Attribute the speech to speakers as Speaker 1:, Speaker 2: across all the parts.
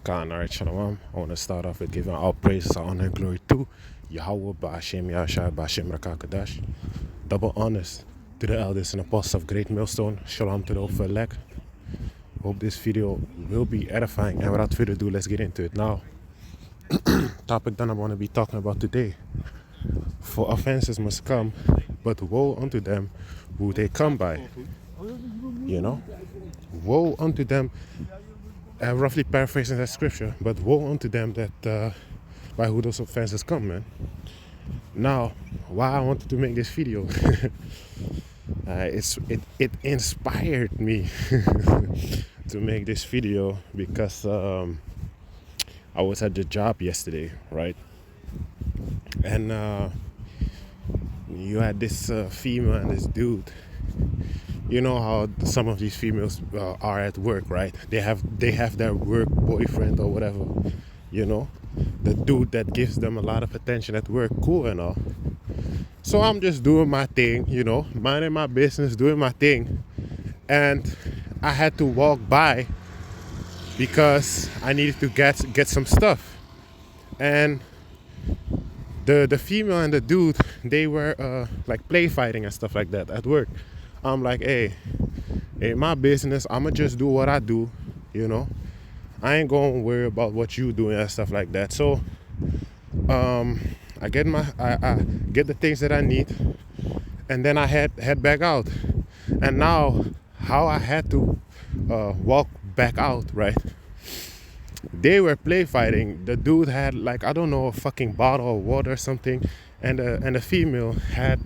Speaker 1: Khan, alright, Shalom. I want to start off with giving all praises, honor, and glory to Yahweh, Ba'ashem Yahshua, Ba'ashem Rakakadash. Double honors to the elders and apostles of Great Millstone. Shalom to the elect. Hope this video will be edifying. And without further ado, let's get into it now. Topic that I want to be talking about today. For offenses must come, but woe unto them who they come by. You know? Woe unto them, roughly paraphrasing that scripture, but woe unto them that by who those offenses come, man. Now, why I wanted to make this video, it inspired me to make this video because I was at the job yesterday, right? And you had this female and this dude. You know how some of these females are at work, right? They have their work boyfriend or whatever, you know, the dude that gives them a lot of attention at work, cool and all. So I'm just doing my thing, you know, minding my business, doing my thing, and I had to walk by because I needed to get some stuff. And the female and the dude, they were like play fighting and stuff like that at work. I'm like, hey, my business, I'ma just do what I do, you know. I ain't gonna worry about what you doing and stuff like that. So I get the things that I need, and then I head back out. And now how I had to walk back out, right? They were play fighting. The dude had, like, I don't know, a fucking bottle of water or something, and the female had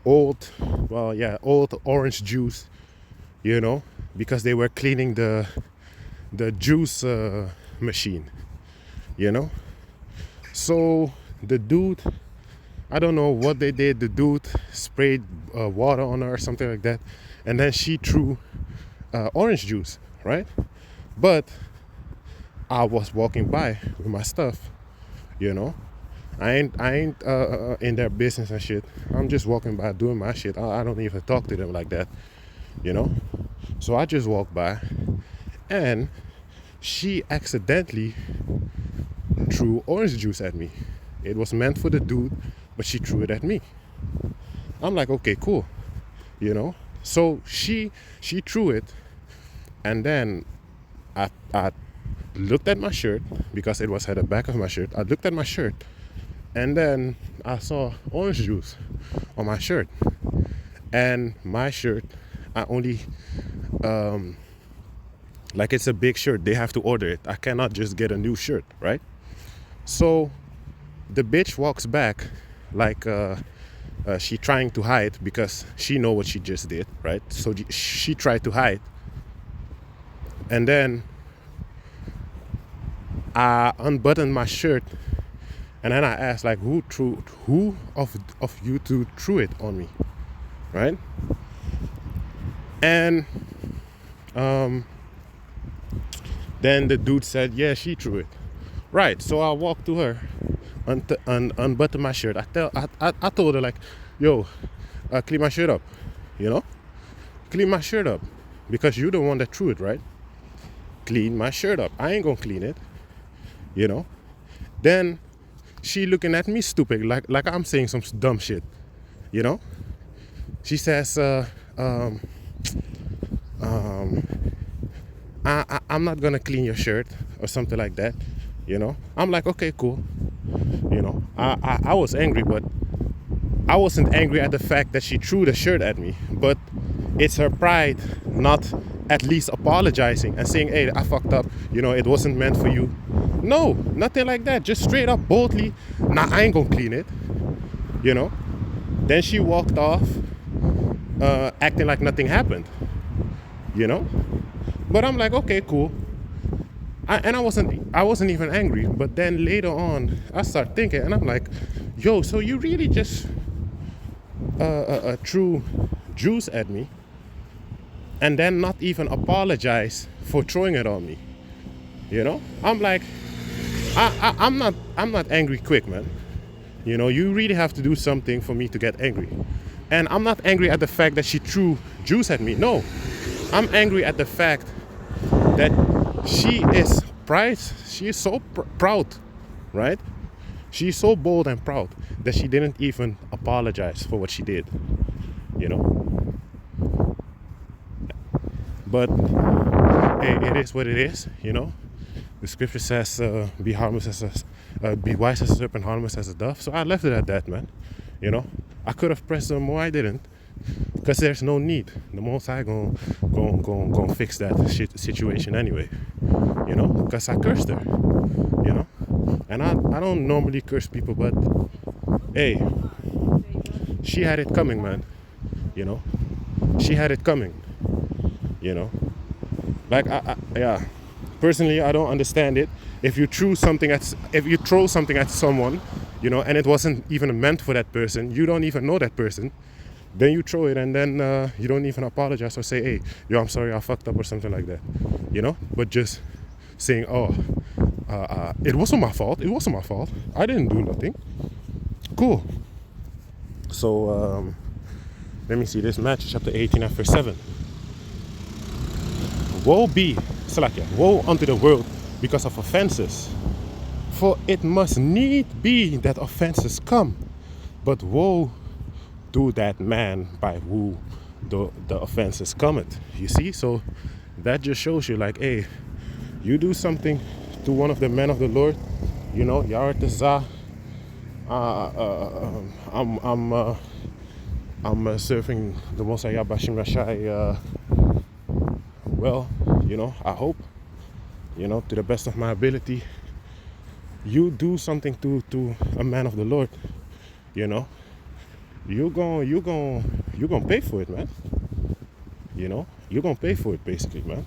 Speaker 1: old orange juice, you know, because they were cleaning the juice machine, you know. So the dude, I don't know what they did. The dude sprayed water on her or something like that, and then she threw orange juice, right? But I was walking by with my stuff, you know. I ain't in their business and shit. I'm just walking by doing my shit. I don't even talk to them like that, you know. So I just walked by, and she accidentally threw orange juice at me. It was meant for the dude, but she threw it at me. I'm like, okay, cool, you know. So she threw it, and then I looked at my shirt because it was at the back of my shirt. I looked at my shirt. And then I saw orange juice on my shirt. And my shirt, I only, like, it's a big shirt. They have to order it. I cannot just get a new shirt, right? So the bitch walks back like she trying to hide because she know what she just did, right? So she tried to hide. And then I unbuttoned my shirt. And then I asked, like, who of you two threw it on me, right? And then the dude said, yeah, she threw it, right? So I walked to her, unbuttoned my shirt. I told her, like, yo, clean my shirt up, you know, clean my shirt up, because you're the one that threw it, right? Clean my shirt up. I ain't gonna clean it, you know. Then she looking at me stupid, like I'm saying some dumb shit, you know. She says, I'm not gonna clean your shirt or something like that, you know. I'm like, okay, cool, you know. I was angry, but I wasn't angry at the fact that she threw the shirt at me, but it's her pride not at least apologizing and saying, hey, I fucked up, you know, it wasn't meant for you. No, nothing like that. Just straight up, boldly, nah, I ain't gonna clean it, you know. Then she walked off, acting like nothing happened, you know. But I'm like, okay, cool. I wasn't even angry. But then later on, I start thinking, and I'm like, yo, so you really just threw juice at me, and then not even apologize for throwing it on me, you know. I'm like, I'm not angry quick, man. You know, you really have to do something for me to get angry. And I'm not angry at the fact that she threw juice at me. No, I'm angry at the fact that She is pride. She is so proud, right? She's so bold and proud that she didn't even apologize for what she did, you know. But hey, it is what it is, you know. The scripture says, "Be harmless as be wise as a serpent, harmless as a dove." So I left it at that, man. You know, I could have pressed her more, I didn't, because there's no need. The Most High gonna fix that situation anyway. You know, because I cursed her. You know, and I don't normally curse people, but hey, she had it coming, man. You know, she had it coming. You know, like yeah. Personally, I don't understand it. If you throw something at someone, you know, and it wasn't even meant for that person, you don't even know that person, then you throw it and then you don't even apologize or say, hey, yo, I'm sorry, I fucked up or something like that, you know. But just saying, oh, it wasn't my fault. It wasn't my fault. I didn't do nothing. Cool. So let me see this Matthew chapter 18 and verse 7. Woe be, Salakia, woe unto the world because of offenses. For it must need be that offenses come. But woe to that man by who the offenses cometh. You see? So that just shows you like, hey, you do something to one of the men of the Lord, you know, Yaratazah, I'm serving the Most High Bashim Rashai well, you know, I hope, you know, to the best of my ability. You do something to a man of the Lord, you know, you gonna pay for it, man. You know, you're gonna pay for it basically, man.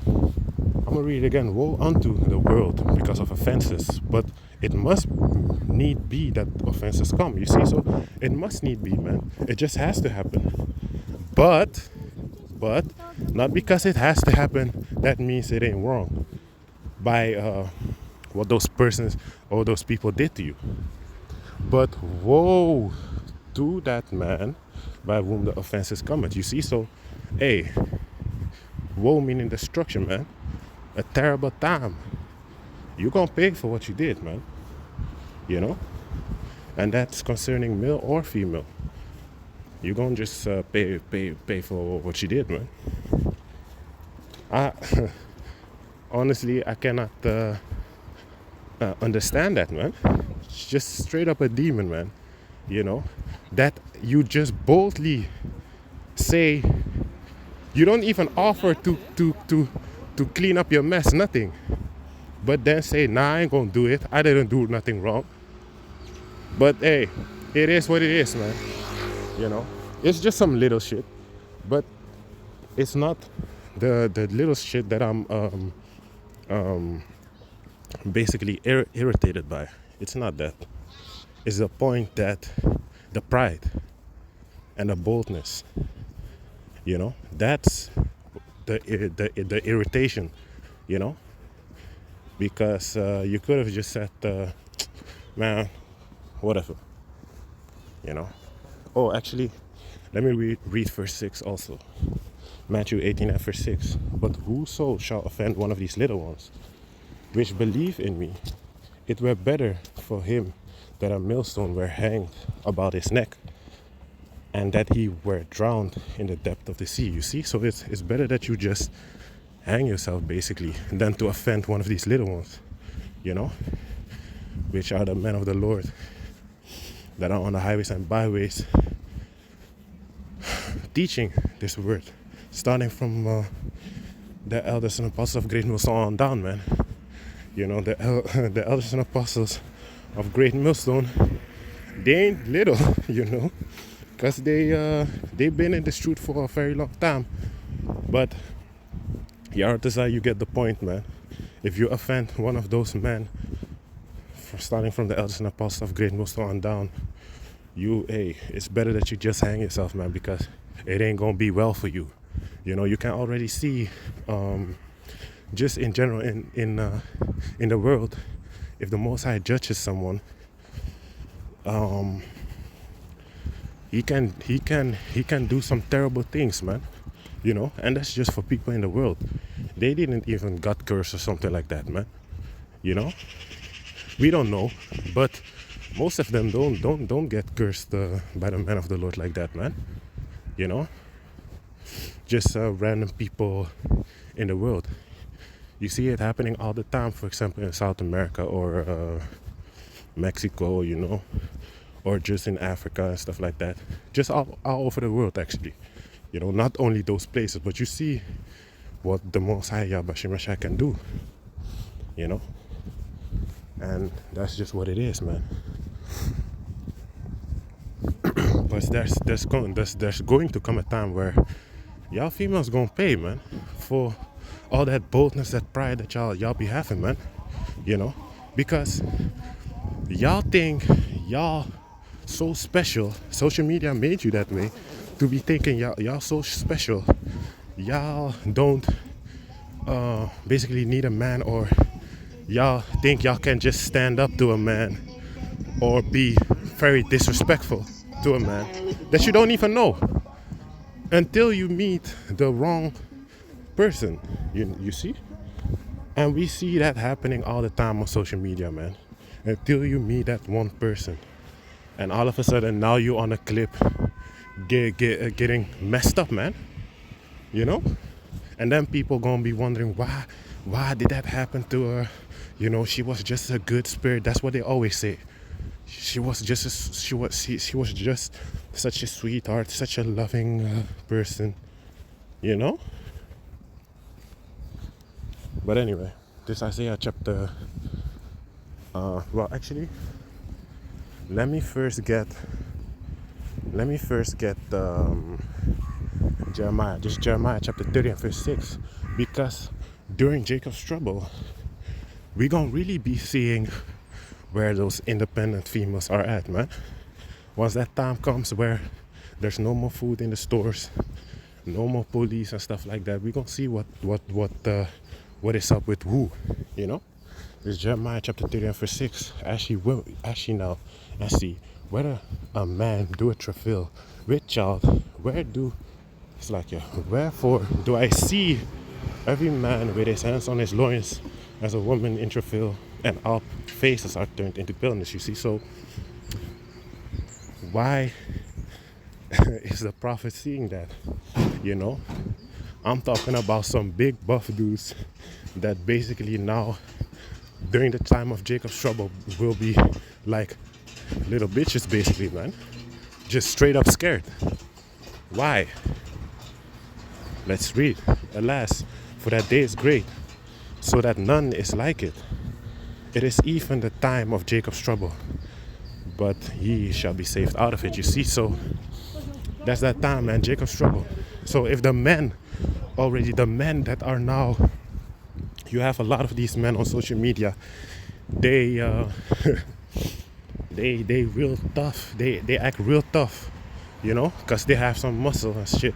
Speaker 1: I'm gonna read it again. Woe unto the world because of offenses, but it must need be that offenses come. You see, so it must need be, man. It just has to happen. But not because it has to happen, that means it ain't wrong by what those persons or those people did to you. But woe to that man by whom the offenses cometh. You see, so hey, woe meaning destruction, man. A terrible time. You're gonna pay for what you did, man. You know, and that's concerning male or female. You're gonna just pay for what you did, man. I honestly, I cannot understand that, man. It's just straight up a demon, man. You know, that you just boldly say, you don't even offer to clean up your mess, nothing. But then say, nah, I ain't gonna do it. I didn't do nothing wrong. But hey, it is what it is, man. You know, it's just some little shit, but it's not the little shit that I'm basically irritated by. It's not that. It's the point that the pride and the boldness, you know, that's the irritation, you know, because you could have just said, man, whatever, you know. Oh, actually, let me read verse 6 also. Matthew 18 and verse 6. But whoso shall offend one of these little ones, which believe in me, it were better for him that a millstone were hanged about his neck, and that he were drowned in the depth of the sea. You see? So it's better that you just hang yourself, basically, than to offend one of these little ones, you know, which are the men of the Lord that are on the highways and byways teaching this word, starting from the elders and apostles of Great Millstone on down, man. You know, the elders and apostles of Great Millstone, they ain't little, you know, because they've been in this truth for a very long time. But Yaratazai, you get the point, man. If you offend one of those men, starting from the elders and apostles of Great Millstone on down, hey, it's better that you just hang yourself, man, because it ain't gonna be well for you. You know, you can already see, just in general, in the world, if the Most High judges someone, he can do some terrible things, man. And that's just for people in the world. They didn't even got cursed or something like that, man. You know, we don't know, but most of them don't get cursed by the man of the Lord like that, man. You know, just random people in the world. You see it happening all the time. For example, in South America or Mexico, or just in Africa and stuff like that. Just all over the world, actually. Not only those places, but you see what the Most High Yahweh Mashiach can do. And that's just what it is, man. But there's going to come a time where y'all females gonna pay, man, for all that boldness, that pride that y'all be having, man. Because y'all think y'all so special. Social media made you that way, to be thinking y'all so special. Y'all don't basically need a man, or y'all think y'all can just stand up to a man or be very disrespectful to a man that you don't even know until you meet the wrong person. You see? And we see that happening all the time on social media, man. Until you meet that one person, and all of a sudden now you're on a clip getting messed up, man. And then people gonna be wondering why did that happen to her. She was just a good spirit. That's what they always say. She was just such a sweetheart, such a loving person. But anyway, this Isaiah chapter. Well, actually, let me first get Jeremiah. Just Jeremiah chapter 30 and verse 6, because during Jacob's trouble, we're gonna really be seeing where those independent females are at, man. Once that time comes where there's no more food in the stores, no more police and stuff like that, we're gonna see what is up with who. It's Jeremiah chapter 30 and verse 6. Actually now, and see whether a man do a travail with child, wherefore do I see every man with his hands on his loins as a woman in travail, and all faces are turned into paleness. You see, so why is the prophet seeing that? I'm talking about some big buff dudes that basically now, during the time of Jacob's trouble, will be like little bitches, basically, man. Just straight up scared. Why? Let's read. Alas, for that day is great, so that none is like it. It is even the time of Jacob's trouble, but ye shall be saved out of it. You see, so that's that time, man, Jacob's trouble. So if the men that are now, you have a lot of these men on social media, they they real tough. They act real tough, because they have some muscle and shit.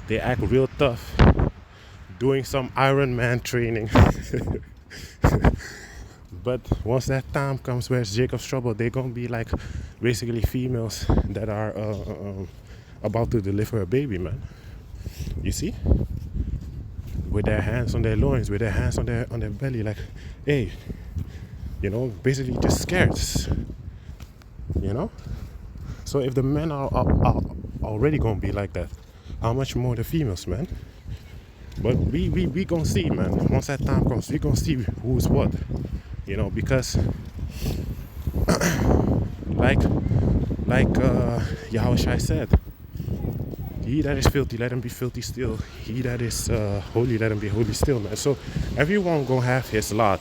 Speaker 1: They act real tough, doing some Iron Man training. But once that time comes where it's Jacob's trouble, they're gonna be like basically females that are about to deliver a baby, man. You see, with their hands on their loins, with their hands on their belly, like, hey, basically just scared. So if the men are already gonna be like that, how much more the females, man? But we gonna see, man. Once that time comes, we gonna see who's what. Because like Yahushua said, he that is filthy, let him be filthy still. He that is holy, let him be holy still, man. So everyone gonna have his lot,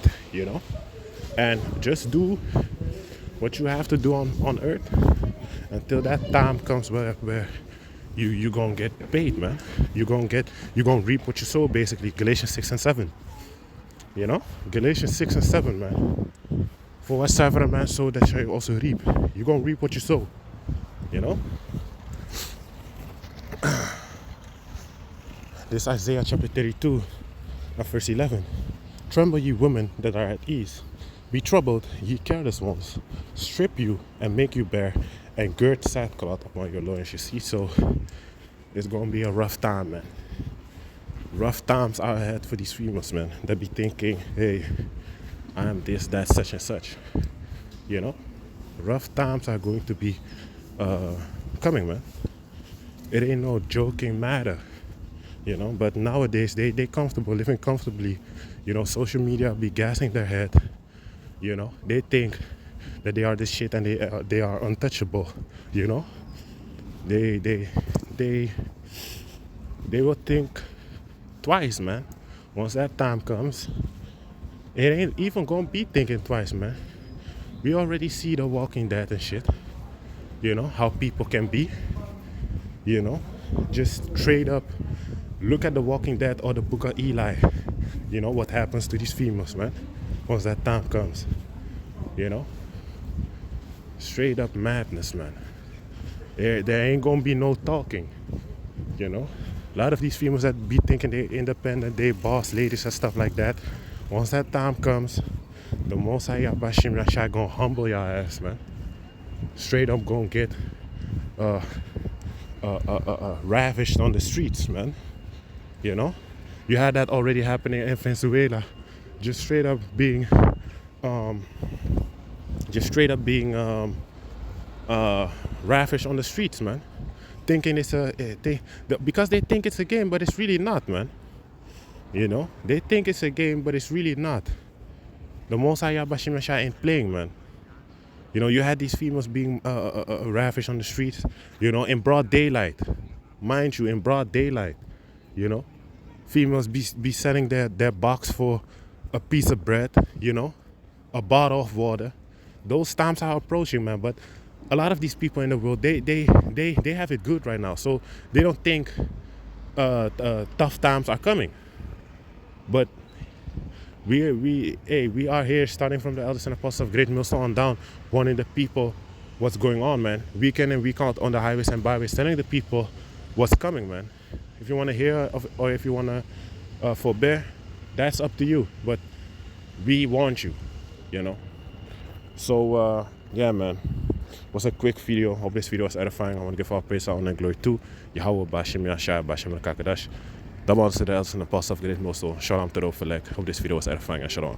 Speaker 1: and just do what you have to do on earth until that time comes where you gonna get paid, man. You gonna reap what you sow, basically. Galatians 6 and 7. Galatians 6 and 7, man. For whatsoever a man sow, that shall you also reap. You gonna reap what you sow. This Isaiah chapter 32 and verse 11. Tremble, ye women that are at ease. Be troubled, ye careless ones. Strip you and make you bare, and gird sackcloth upon your loins. You see, so it's gonna be a rough time, man. rough times are ahead for these females, man. They be thinking, hey, I am this, that, such and such. You know, rough times are going to be coming, man. It ain't no joking matter, you know. But nowadays they comfortable, living comfortably. You know, social media be gassing their head. You know, they think that they are this shit and they are untouchable. You know, they they they they will think twice, man. Once that time comes, it ain't even gonna be thinking twice, man. We already see The Walking Dead and shit. You know how people can be. You know, just straight up look at The Walking Dead or the Book of Eli. You know what happens to these females, man. Once that time comes, you know, straight up madness, man. There ain't gonna be no talking. You know, a lot of these females that be thinking they independent, they boss ladies and stuff like that. Once that time comes, the Most High Bashim Rashai gonna humble your ass, man. Straight up gonna get ravished on the streets, man. You know, you had that already happening in Venezuela, just straight up being ravished on the streets, man. Thinking it's because they think it's a game, but it's really not, man. You know, they think it's a game, but it's really not. The Most High Bashim Rashai ain't playing, man. You know, you had these females being ravished on the streets, you know, in broad daylight. Mind you, in broad daylight, you know. Females be selling their box for a piece of bread, you know, a bottle of water. Those times are approaching, man. But a lot of these people in the world, they have it good right now. So they don't think tough times are coming. But we are here starting from the elders and apostles of Great Millstone on down, warning the people what's going on, man. Week in and week out on the highways and byways, telling the people what's coming, man. If you want to hear or if you want to forbear, that's up to you. But we want you, you know. So yeah, man. Was a quick video. Hope this video was edifying. I want to give all praise, honor, and glory to Yahweh Bashim Yashai Bashim Kakadash. Dat was de elders en apostles of Great Millstone. Shalom to the overleg. Hope this video was edifying and shalom.